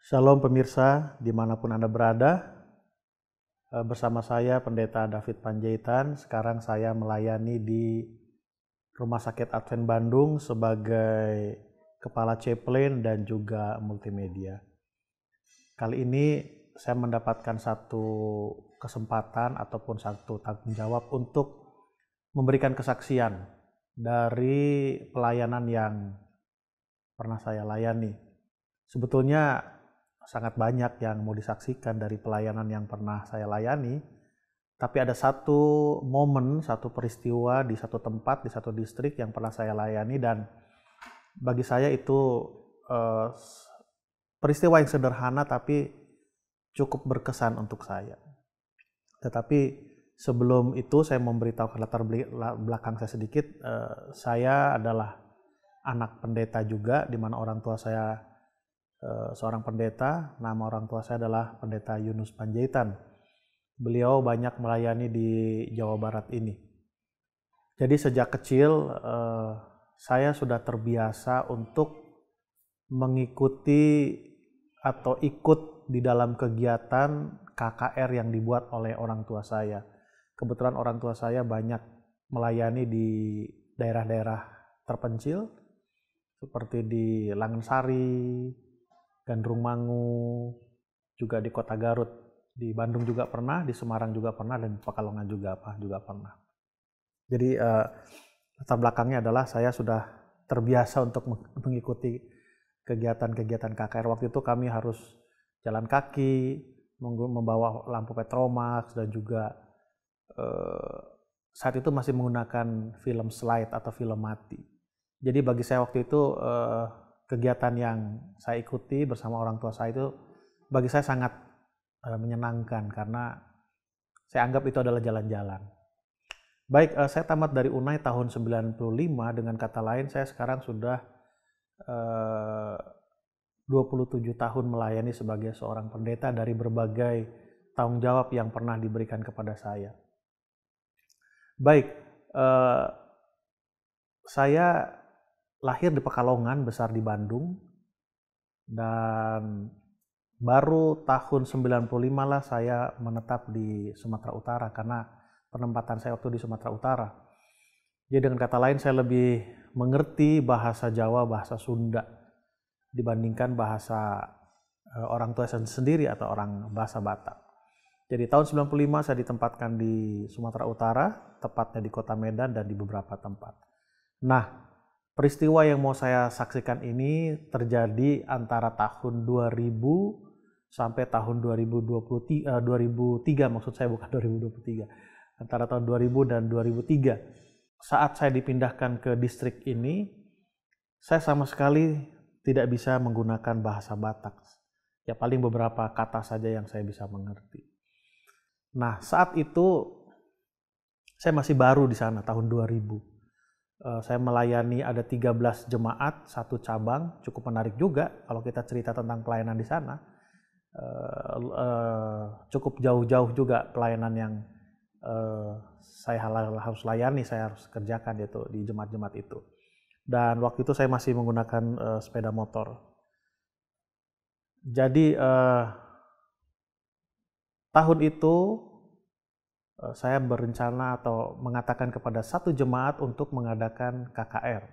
Shalom pemirsa, dimanapun Anda berada, bersama saya Pendeta David Panjaitan. Sekarang saya melayani di Rumah Sakit Advent Bandung sebagai Kepala Chaplain dan juga Multimedia. Kali ini saya mendapatkan satu kesempatan ataupun satu tanggung jawab untuk memberikan kesaksian dari pelayanan yang pernah saya layani. Sebetulnya sangat banyak yang mau disaksikan dari pelayanan yang pernah saya layani, tapi ada satu momen, satu peristiwa di satu tempat, di satu distrik yang pernah saya layani, dan bagi saya itu peristiwa yang sederhana tapi cukup berkesan untuk saya. Tetapi sebelum itu saya memberitahukan latar belakang saya sedikit. Saya adalah anak pendeta juga, di mana orang tua saya seorang pendeta. Nama orang tua saya adalah Pendeta Yunus Panjaitan. Beliau banyak melayani di Jawa Barat ini. Jadi sejak kecil saya sudah terbiasa untuk mengikuti atau ikut di dalam kegiatan KKR yang dibuat oleh orang tua saya. Kebetulan orang tua saya banyak melayani di daerah-daerah terpencil seperti di Langensari, Gandrung-Mangu, juga di Kota Garut, di Bandung juga pernah, di Semarang juga pernah, dan di Pekalongan juga pernah. Jadi latar belakangnya adalah saya sudah terbiasa untuk mengikuti kegiatan-kegiatan KKR. Waktu itu kami harus jalan kaki, membawa lampu petromax, dan juga saat itu masih menggunakan film slide atau film mati. Jadi bagi saya waktu itu kegiatan yang saya ikuti bersama orang tua saya itu bagi saya sangat menyenangkan, karena saya anggap itu adalah jalan-jalan. Baik, saya tamat dari UNAI tahun 95, dengan kata lain saya sekarang sudah 27 tahun melayani sebagai seorang pendeta dari berbagai tanggung jawab yang pernah diberikan kepada saya. Baik, saya lahir di Pekalongan, besar di Bandung, dan baru tahun 95 lah saya menetap di Sumatera Utara, karena penempatan saya waktu di Sumatera Utara. Jadi dengan kata lain saya lebih mengerti bahasa Jawa, bahasa Sunda dibandingkan bahasa orang tua saya sendiri atau orang bahasa Batak. Jadi tahun 95 saya ditempatkan di Sumatera Utara, tepatnya di Kota Medan dan di beberapa tempat. Nah, peristiwa yang mau saya saksikan ini terjadi antara tahun 2000 sampai tahun 2003 maksud saya, bukan 2023. Antara tahun 2000 dan 2003. Saat saya dipindahkan ke distrik ini, saya sama sekali tidak bisa menggunakan bahasa Batak. Ya paling beberapa kata saja yang saya bisa mengerti. Nah, saat itu saya masih baru di sana, tahun 2000. Saya melayani ada 13 jemaat, satu cabang, cukup menarik juga kalau kita cerita tentang pelayanan di sana. Cukup jauh-jauh juga pelayanan yang saya harus layani, saya harus kerjakan, yaitu di jemaat-jemaat itu. Dan waktu itu saya masih menggunakan sepeda motor. Jadi tahun itu saya berencana atau mengatakan kepada satu jemaat untuk mengadakan KKR.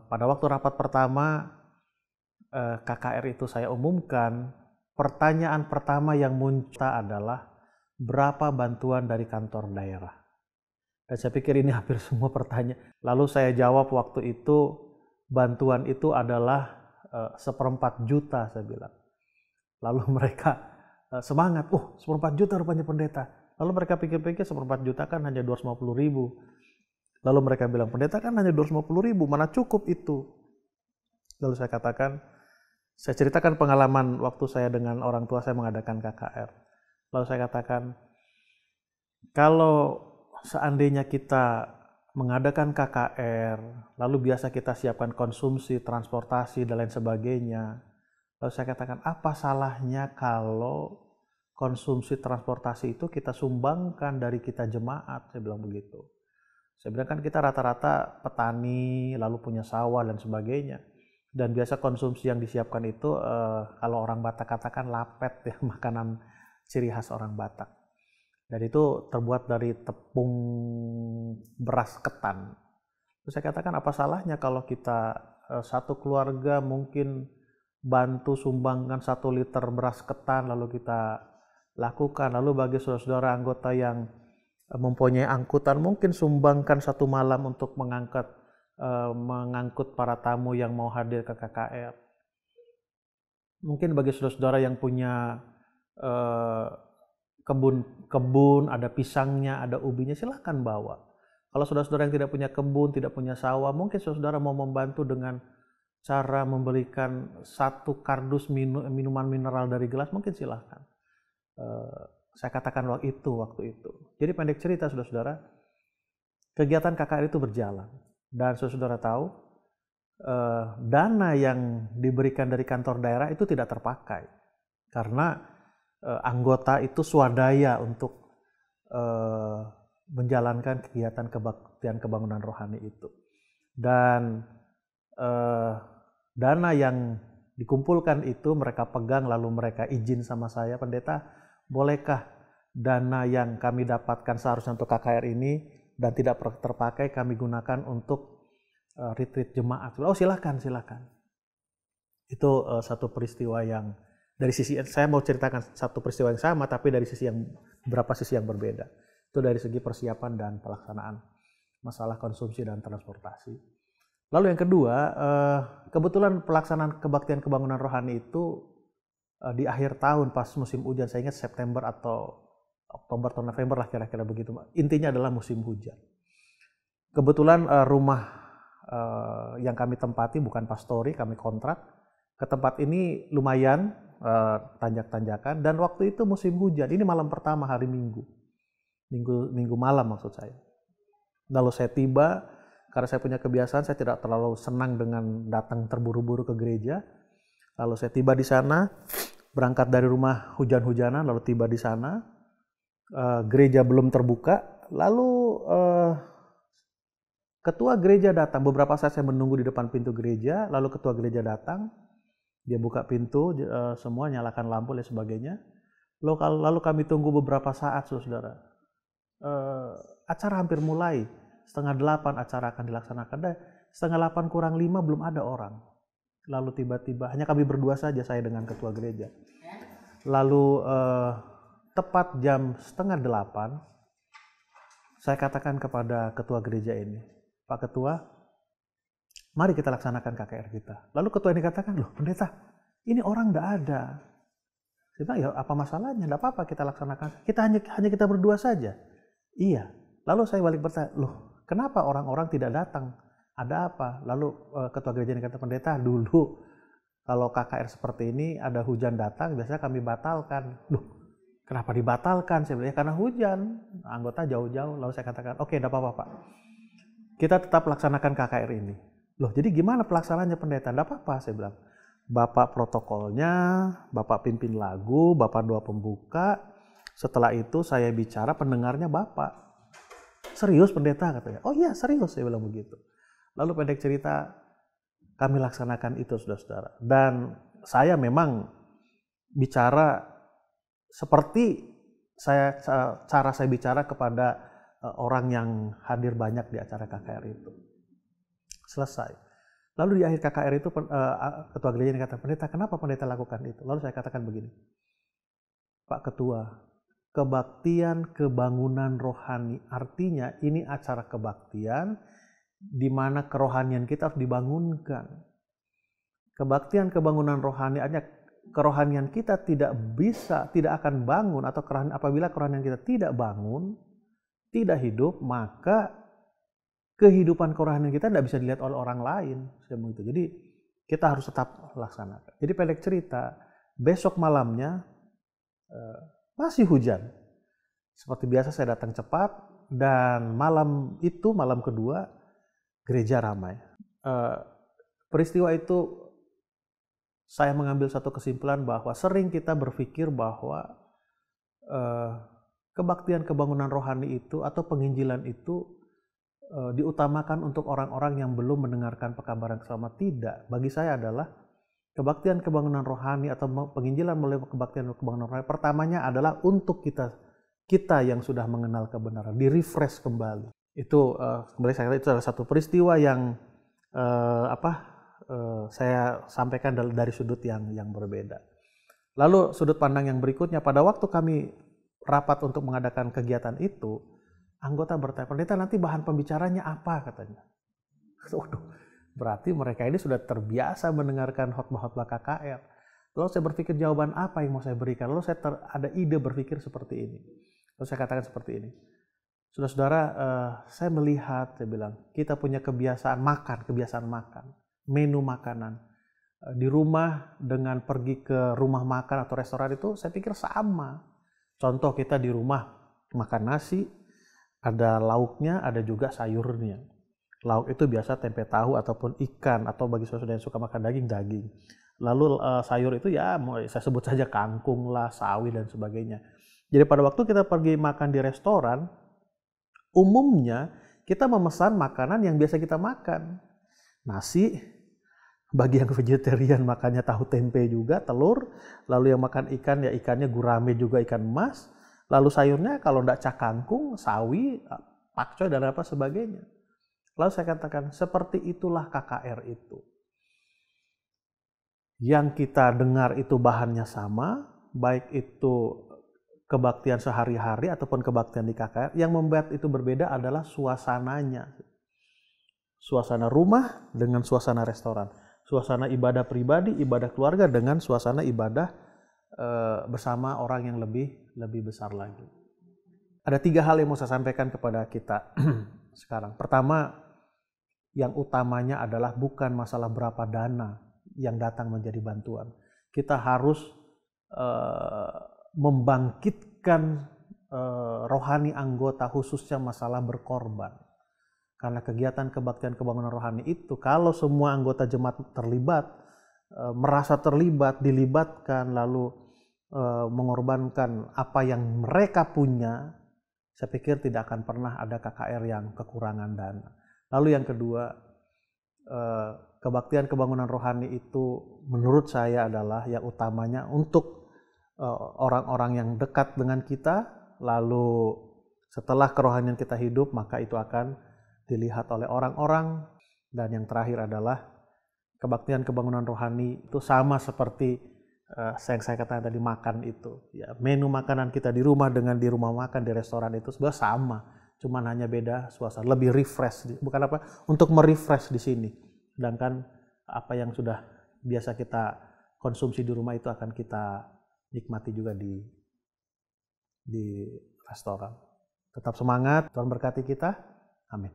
Pada waktu rapat pertama KKR itu saya umumkan, pertanyaan pertama yang muncul adalah berapa bantuan dari kantor daerah. Dan saya pikir ini hampir semua pertanyaan. Lalu saya jawab waktu itu, bantuan itu adalah 1/4 juta, saya bilang. Lalu mereka semangat, 1/4 juta rupanya pendeta. Lalu mereka pikir-pikir 1/4 juta kan hanya 250.000. Lalu mereka bilang, pendeta kan hanya 250.000, mana cukup itu? Lalu saya katakan, saya ceritakan pengalaman waktu saya dengan orang tua saya mengadakan KKR. Lalu saya katakan, kalau seandainya kita mengadakan KKR, lalu biasa kita siapkan konsumsi, transportasi, dan lain sebagainya. Lalu saya katakan, apa salahnya kalau konsumsi transportasi itu kita sumbangkan dari kita jemaat? Saya bilang begitu. Saya bilang kan kita rata-rata petani, lalu punya sawah dan sebagainya. Dan biasa konsumsi yang disiapkan itu kalau orang Batak katakan lapet ya, makanan ciri khas orang Batak. Dan itu terbuat dari tepung beras ketan. Terus saya katakan apa salahnya kalau kita satu keluarga mungkin bantu sumbangkan 1 liter beras ketan lalu kita lakukan. Lalu bagi saudara-saudara anggota yang mempunyai angkutan mungkin sumbangkan 1 malam untuk mengangkut para tamu yang mau hadir ke KKR. Mungkin bagi saudara-saudara yang punya kebun, ada pisangnya, ada ubinya, silakan bawa. Kalau saudara-saudara yang tidak punya kebun, tidak punya sawah, mungkin saudara mau membantu dengan cara memberikan 1 kardus minuman mineral dari gelas, mungkin silakan. Saya katakan waktu itu. Jadi pendek cerita saudara-saudara, kegiatan KKR itu berjalan. Dan saudara tahu, dana yang diberikan dari kantor daerah itu tidak terpakai. Karena anggota itu swadaya untuk menjalankan kegiatan kebaktian kebangunan rohani itu. Dan dana yang dikumpulkan itu mereka pegang lalu mereka izin sama saya, pendeta, bolehkah dana yang kami dapatkan seharusnya untuk KKR ini dan tidak terpakai kami gunakan untuk retreat jemaat? Oh silakan. Itu satu peristiwa yang dari sisi, saya mau ceritakan satu peristiwa yang sama tapi dari beberapa sisi yang berbeda. Itu dari segi persiapan dan pelaksanaan masalah konsumsi dan transportasi. Lalu yang kedua, kebetulan pelaksanaan kebaktian kebangunan rohani itu di akhir tahun pas musim hujan, saya ingat September atau Oktober atau November lah kira-kira begitu. Intinya adalah musim hujan. Kebetulan rumah yang kami tempati bukan pastori, kami kontrak. Ke tempat ini lumayan tanjak-tanjakan dan waktu itu musim hujan. Ini malam pertama hari Minggu malam maksud saya. Lalu saya tiba, karena saya punya kebiasaan saya tidak terlalu senang dengan datang terburu-buru ke gereja. Lalu saya tiba di sana, berangkat dari rumah hujan-hujanan, lalu tiba di sana. Gereja belum terbuka, lalu ketua gereja datang. Beberapa saat saya menunggu di depan pintu gereja, lalu ketua gereja datang. Dia buka pintu, semua nyalakan lampu dan sebagainya. Lalu kami tunggu beberapa saat, saudara. Acara hampir mulai. 7:30 acara akan dilaksanakan. Dan 7:30 kurang 5 belum ada orang. Lalu tiba-tiba, hanya kami berdua saja, saya dengan ketua gereja. Lalu tepat jam 7:30, saya katakan kepada ketua gereja ini, Pak Ketua, mari kita laksanakan KKR kita. Lalu ketua ini katakan, loh pendeta, ini orang tidak ada. Saya bilang, ya apa masalahnya? Tidak apa-apa kita laksanakan. Kita hanya kita berdua saja. Iya. Lalu saya balik bertanya, loh kenapa orang-orang tidak datang? Ada apa? Lalu ketua gereja ini kata, pendeta, dulu kalau KKR seperti ini ada hujan datang, biasanya kami batalkan. Loh, kenapa dibatalkan? Saya bilang, ya karena hujan. Anggota jauh-jauh. Lalu saya katakan, oke, tidak apa-apa Pak. Kita tetap laksanakan KKR ini. Loh, jadi gimana pelaksanaannya pendeta? Tidak apa-apa, saya bilang. Bapak protokolnya, Bapak pimpin lagu, Bapak doa pembuka. Setelah itu saya bicara, pendengarnya Bapak. Serius pendeta katanya. Oh iya serius, saya bilang begitu. Lalu pendek cerita, kami laksanakan itu saudara-saudara. Dan saya memang bicara seperti cara saya bicara kepada orang yang hadir banyak di acara KKR itu. Selesai. Lalu di akhir KKR itu ketua gereja ini kata, pendeta kenapa pendeta lakukan itu? Lalu saya katakan begini, Pak Ketua, kebaktian kebangunan rohani, artinya ini acara kebaktian di mana kerohanian kita harus dibangunkan. Kebaktian kebangunan rohani, artinya kerohanian kita tidak akan bangun, atau apabila kerohanian kita tidak bangun, tidak hidup, maka kehidupan kerohanian kita tidak bisa dilihat oleh orang lain. Jadi kita harus tetap laksanakan. Jadi pendek cerita, besok malamnya masih hujan. Seperti biasa saya datang cepat dan malam itu, malam kedua, gereja ramai. Peristiwa itu saya mengambil satu kesimpulan bahwa sering kita berpikir bahwa kebaktian kebangunan rohani itu atau penginjilan itu diutamakan untuk orang-orang yang belum mendengarkan pekabaran selamat. Tidak. Bagi saya adalah kebaktian kebangunan rohani atau penginjilan melalui kebaktian kebangunan rohani pertamanya adalah untuk kita yang sudah mengenal kebenaran, di-refresh kembali. Itu kembali saya kata itu adalah satu peristiwa yang saya sampaikan dari sudut yang berbeda. Lalu sudut pandang yang berikutnya, pada waktu kami rapat untuk mengadakan kegiatan itu, anggota bertanya, "Pendeta, nanti bahan pembicaranya apa?" katanya. Waduh, berarti mereka ini sudah terbiasa mendengarkan khotbah-khotbah KKR. Lalu saya berpikir jawaban apa yang mau saya berikan. Lalu saya ada ide berpikir seperti ini. Lalu saya katakan seperti ini. Saudara-saudara, saya melihat, saya bilang, kita punya kebiasaan makan, menu makanan. Di rumah dengan pergi ke rumah makan atau restoran itu saya pikir sama. Contoh, kita di rumah makan nasi, ada lauknya, ada juga sayurnya. Lauk itu biasa tempe tahu ataupun ikan, atau bagi saudara yang suka makan daging. Lalu sayur itu ya saya sebut saja kangkung lah, sawi dan sebagainya. Jadi pada waktu kita pergi makan di restoran, umumnya kita memesan makanan yang biasa kita makan. Nasi, bagi yang vegetarian makannya tahu tempe juga, telur. Lalu yang makan ikan ya ikannya gurame juga, ikan emas. Lalu sayurnya kalau enggak cak kangkung, sawi, pakcoy dan apa sebagainya. Lalu saya katakan seperti itulah KKR itu. Yang kita dengar itu bahannya sama, baik itu kebaktian sehari-hari ataupun kebaktian di KKR, yang membuat itu berbeda adalah suasananya. Suasana rumah dengan suasana restoran. Suasana ibadah pribadi, ibadah keluarga dengan suasana ibadah bersama orang yang lebih besar lagi. Ada 3 hal yang mau saya sampaikan kepada kita sekarang. Pertama, yang utamanya adalah bukan masalah berapa dana yang datang menjadi bantuan. Kita harus membangkitkan rohani anggota, khususnya masalah berkorban. Karena kegiatan kebaktian kebangunan rohani itu, kalau semua anggota jemaat terlibat, merasa terlibat, dilibatkan, lalu mengorbankan apa yang mereka punya, saya pikir tidak akan pernah ada KKR yang kekurangan dana. Lalu yang kedua, kebaktian kebangunan rohani itu menurut saya adalah yang utamanya untuk orang-orang yang dekat dengan kita, lalu setelah kerohanian kita hidup, maka itu akan dilihat oleh orang-orang. Dan yang terakhir adalah kebaktian kebangunan rohani itu sama seperti yang saya katakan tadi, makan itu. Ya, menu makanan kita di rumah dengan di rumah makan, di restoran itu sebenarnya sama. Cuman hanya beda suasana, lebih refresh. Bukan apa, untuk merefresh di sini. Sedangkan apa yang sudah biasa kita konsumsi di rumah itu akan kita nikmati juga di restoran. Tetap semangat, Tuhan berkati kita. Amin.